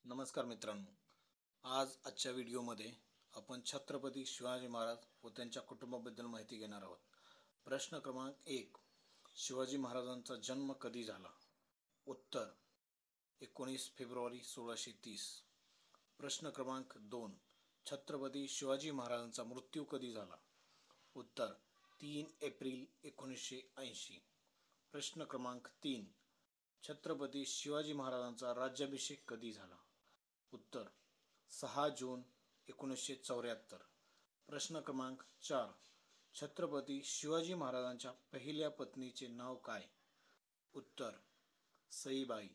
नमस्कार मित्रांनो, आजच्या व्हिडिओमध्ये आपण छत्रपती शिवाजी महाराज व त्यांच्या कुटुंबाबद्दल माहिती घेणार आहोत. प्रश्न क्रमांक 1. शिवाजी महाराजांचा जन्म कधी झाला? उत्तर 19 फेब्रुवारी 1630. प्रश्न क्रमांक 2. छत्रपती शिवाजी महाराजांचा मृत्यू कधी झाला? उत्तर 3 एप्रिल 1980. प्रश्न क्रमांक 3. छत्रपती शिवाजी महाराजांचा राज्याभिषेक कधी झाला? उत्तर 6 जून 1974. प्रश्न क्रमांक 4. छत्रपती शिवाजी महाराजांच्या पहिल्या पत्नीचे नाव काय? उत्तर सईबाई.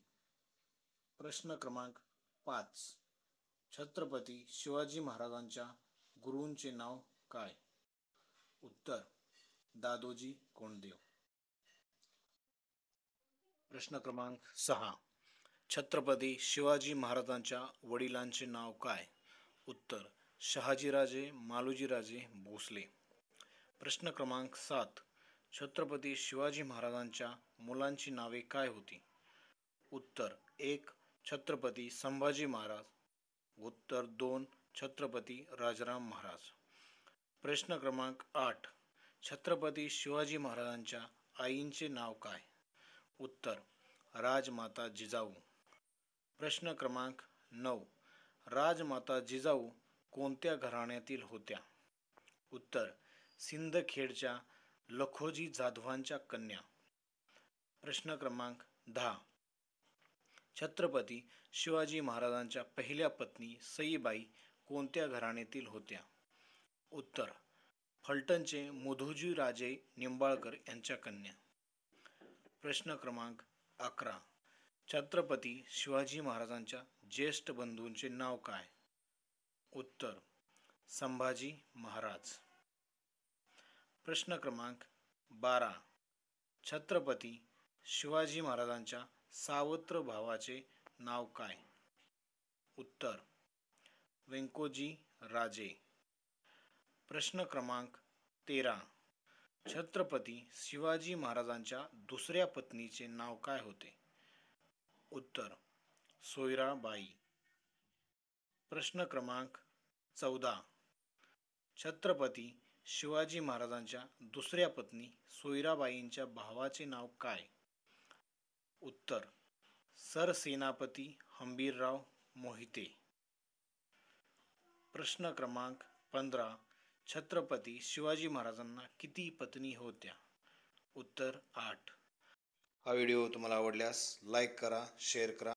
प्रश्न क्रमांक 5. छत्रपती शिवाजी महाराजांच्या गुरूंचे नाव काय? उत्तर दादोजी कोंडदेव. प्रश्न क्रमांक 6. छत्रपती शिवाजी महाराजांच्या वडिलांचे नाव काय? उत्तर शहाजीराजे मालोजीराजे भोसले. प्रश्न क्रमांक 7. छत्रपती शिवाजी महाराजांच्या मुलांची नावे काय होती? उत्तर 1. छत्रपती संभाजी महाराज. उत्तर 2. छत्रपती राजाराम महाराज. प्रश्न क्रमांक 8. छत्रपती शिवाजी महाराजांच्या आईंचे नाव काय? उत्तर राजमाता जिजाऊ. प्रश्न क्रमांक 9. राजमाता जिजाऊ कोणत्या घराण्यातील होत्या? उत्तर सिंदखेडच्या लखोजी जाधवांच्या कन्या. प्रश्न क्रमांक 10. छत्रपती शिवाजी महाराजांच्या पहिल्या पत्नी सईबाई कोणत्या घराण्यातील होत्या? उत्तर फलटणचे मुधोजी राजे निंबाळकर यांच्या कन्या. प्रश्न क्रमांक 11. छत्रपती शिवाजी महाराजांच्या ज्येष्ठ बंधूंचे नाव काय? उत्तर संभाजी महाराज. प्रश्न क्रमांक 12. छत्रपती शिवाजी महाराजांच्या सावत्र भावाचे नाव काय? उत्तर व्यंकोजी राजे. प्रश्न क्रमांक 13. छत्रपती शिवाजी महाराजांच्या दुसऱ्या पत्नीचे नाव काय होते? उत्तर सोयराबाई. प्रश्न क्रमांक 14. छत्रपती शिवाजी महाराजांच्या दुसऱ्या पत्नी सोयराबाईंच्या भावाचे नाव काय? उत्तर सरसेनापती हंबीरराव मोहिते. प्रश्न क्रमांक 15. छत्रपती शिवाजी महाराजांना किती पत्नी होत्या? उत्तर 8. हा व्हिडिओ तुम्हाला आवडल्यास लाईक करा, शेअर करा.